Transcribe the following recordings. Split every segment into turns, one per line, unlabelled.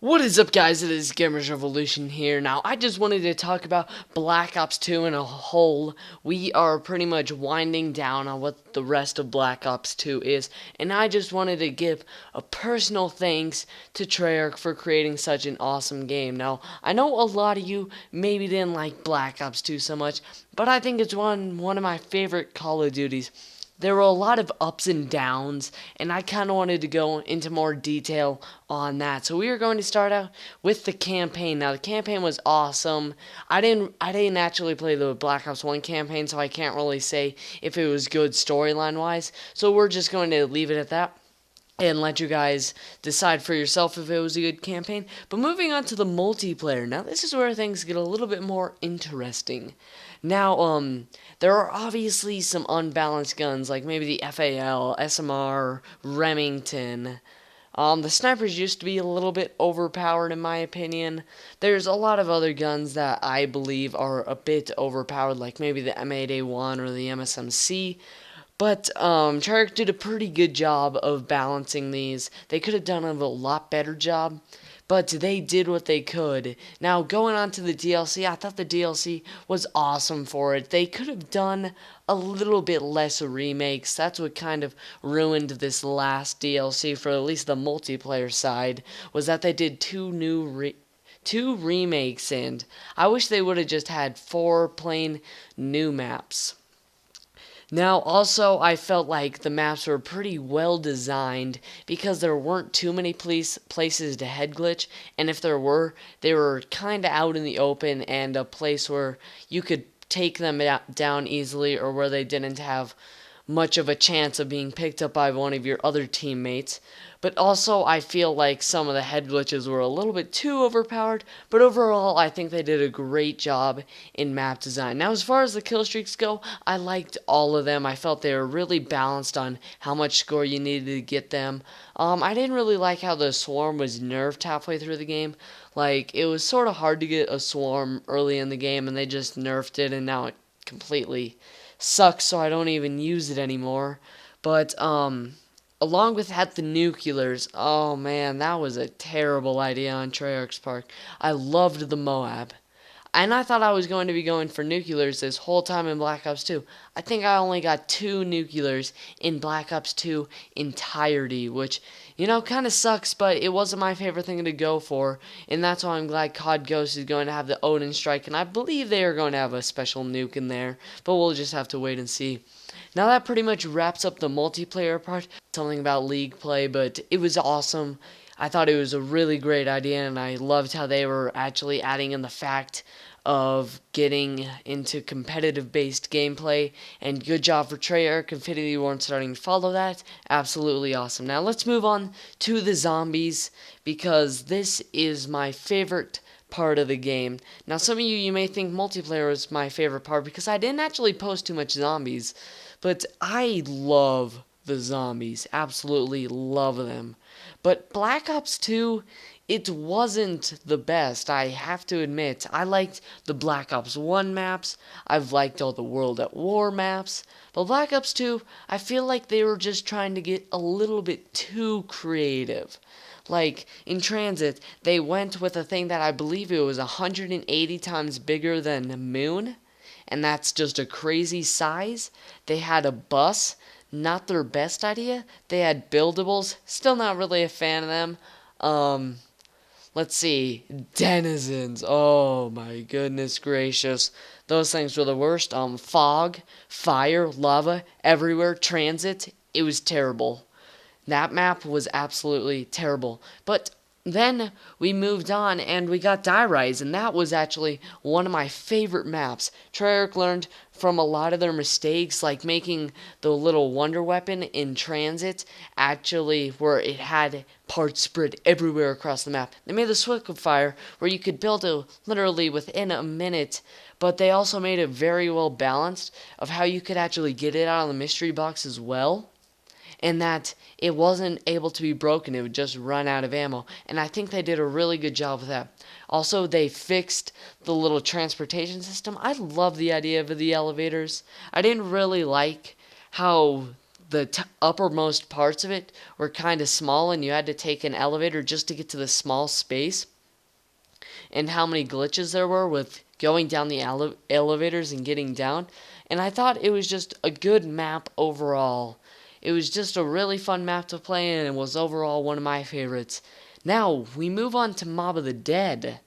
What is up, guys? It is Gamers Revolution here. Now, I just wanted to talk about Black Ops 2 in a whole. We are pretty much winding down on what the rest of Black Ops 2 is, and I just wanted to give a personal thanks to Treyarch for creating such an awesome game. Now, I know a lot of you maybe didn't like Black Ops 2 so much, but I think it's one of my favorite Call of Duties. There were a lot of ups and downs, and I kind of wanted to go into more detail on that. So we are going to start out with the campaign. Now, the campaign was awesome. I didn't actually play the Black Ops 1 campaign, so I can't really say if it was good storyline wise. So we're just going to leave it at that and let you guys decide for yourself if it was a good campaign. But moving on to the multiplayer. Now, this is where things get a little bit more interesting. Now, there are obviously some unbalanced guns, like maybe the FAL, SMR, Remington. The snipers used to be a little bit overpowered in my opinion. There's a lot of other guns that I believe are a bit overpowered, like maybe the M8A1 or the MSMC. But Treyarch did a pretty good job of balancing these. They could have done a lot better job, but they did what they could. Now, going on to the DLC, I thought the DLC was awesome for it. They could have done a little bit less remakes. That's what kind of ruined this last DLC for at least the multiplayer side, was that they did two remakes, and I wish they would have just had 4 plain new maps. Now, also, I felt like the maps were pretty well designed because there weren't too many places to head glitch, and if there were, they were kind of out in the open and a place where you could take them down easily, or where they didn't have much of a chance of being picked up by one of your other teammates. But also, I feel like some of the head glitches were a little bit too overpowered, but overall, I think they did a great job in map design. Now, as far as the kill streaks go, I liked all of them. I felt they were really balanced on how much score you needed to get them. I didn't really like how the swarm was nerfed halfway through the game. Like, it was sort of hard to get a swarm early in the game, and they just nerfed it, and now it completely sucks, so I don't even use it anymore. But, along with that, the nuclears. Oh man, that was a terrible idea on Treyarch's part. I loved the Moab. And I thought I was going to be going for nuclears this whole time in Black Ops 2. I think I only got 2 nuclears in Black Ops 2 entirety, which, kind of sucks, but it wasn't my favorite thing to go for. And that's why I'm glad COD Ghost is going to have the Odin Strike, and I believe they are going to have a special nuke in there, but we'll just have to wait and see. Now that pretty much wraps up the multiplayer part. Something about League play, but it was awesome. I thought it was a really great idea, and I loved how they were actually adding in the fact of getting into competitive-based gameplay, and good job for Treyarch. Infinity Ward starting to follow that. Absolutely awesome. Now let's move on to the zombies, because this is my favorite part of the game. Now, some of you may think multiplayer is my favorite part because I didn't actually post too much zombies, but I love the zombies. Absolutely love them. But Black Ops 2, it wasn't the best, I have to admit. I liked the Black Ops 1 maps. I've liked all the World at War maps. But Black Ops 2, I feel like they were just trying to get a little bit too creative. Like, in Transit, they went with a thing that I believe it was 180 times bigger than the moon, and that's just a crazy size. They had a bus, not their best idea. They had buildables, still not really a fan of them. Let's see, denizens, oh my goodness gracious. Those things were the worst. Fog, fire, lava, everywhere, transit, it was terrible. That map was absolutely terrible. But then we moved on and we got Die Rise, and that was actually one of my favorite maps. Treyarch learned from a lot of their mistakes, like making the little wonder weapon in Transit actually where it had parts spread everywhere across the map. They made the Swift Fire where you could build it literally within a minute, but they also made it very well balanced of how you could actually get it out of the mystery box as well, and that it wasn't able to be broken. It would just run out of ammo. And I think they did a really good job with that. Also, they fixed the little transportation system. I love the idea of the elevators. I didn't really like how the uppermost parts of it were kind of small, and you had to take an elevator just to get to the small space, and how many glitches there were with going down the elevators and getting down. And I thought it was just a good map overall. It was just a really fun map to play, and it was overall one of my favorites. Now, we move on to Mob of the Dead.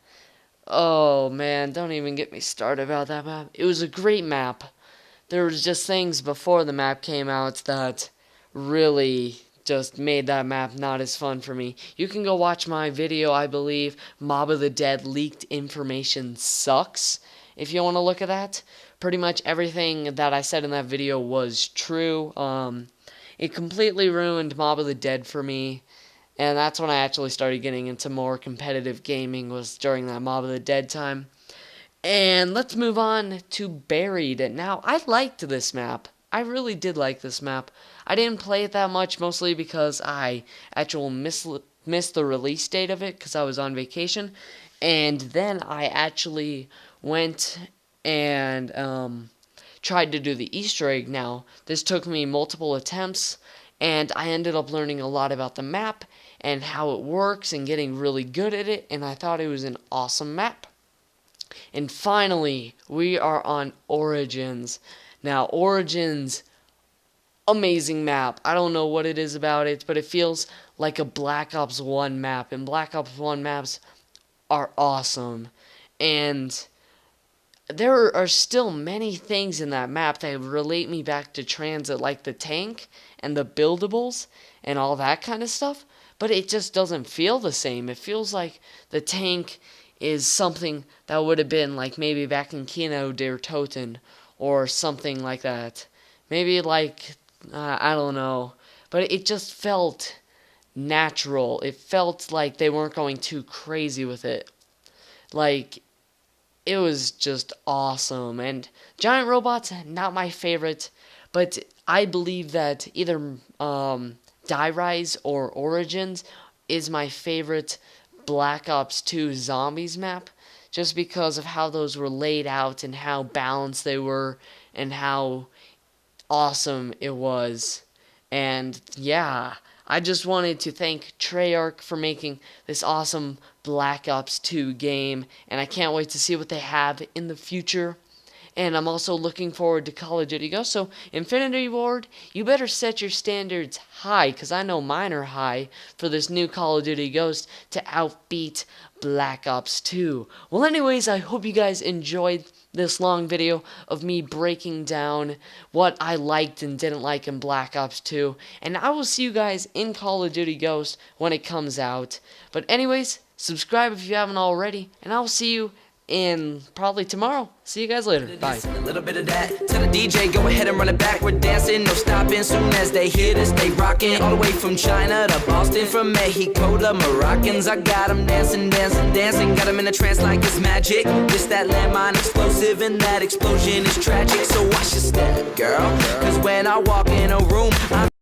Oh man, don't even get me started about that map. It was a great map. There was just things before the map came out that really just made that map not as fun for me. You can go watch my video, I believe, Mob of the Dead Leaked Information Sucks, if you want to look at that. Pretty much everything that I said in that video was true. It completely ruined Mob of the Dead for me, and that's when I actually started getting into more competitive gaming, was during that Mob of the Dead time. And let's move on to Buried. Now, I liked this map. I really did like this map. I didn't play it that much, mostly because I actually missed the release date of it because I was on vacation. And then I actually went and tried to do the Easter egg. Now, this took me multiple attempts, and I ended up learning a lot about the map and how it works and getting really good at it, and I thought it was an awesome map. And finally, we are on Origins. Now, Origins, amazing map. I don't know what it is about it, but it feels like a Black Ops 1 map. And Black Ops 1 maps are awesome. And there are still many things in that map that relate me back to Transit, like the tank and the buildables and all that kind of stuff. But it just doesn't feel the same. It feels like the tank is something that would have been like maybe back in Kino der Toten or something like that. Maybe like, I don't know. But it just felt natural. It felt like they weren't going too crazy with it. Like, it was just awesome. And Giant Robots, not my favorite. But I believe that either Die Rise or Origins is my favorite Black Ops 2 Zombies map, just because of how those were laid out and how balanced they were and how awesome it was. And yeah, I just wanted to thank Treyarch for making this awesome Black Ops 2 game, and I can't wait to see what they have in the future. And I'm also looking forward to Call of Duty Ghosts. So, Infinity Ward, you better set your standards high, because I know mine are high, for this new Call of Duty Ghosts to outbeat Black Ops 2. Well, anyways, I hope you guys enjoyed this long video of me breaking down what I liked and didn't like in Black Ops 2. And I will see you guys in Call of Duty Ghosts when it comes out. But anyways, subscribe if you haven't already, and I'll see you in probably tomorrow. See you guys later. Bye.
A little bit of that. Tell the DJ, go ahead and run it back. We're dancing, no stopping. Soon as they hear this, they rocking. All the way from China to Boston, from Mexico to Moroccans. I got them dancing, dancing, dancing. Got them in a trance like it's magic. This that landmine explosive, and that explosion is tragic. So watch your step, girl. Cause when I walk in a room,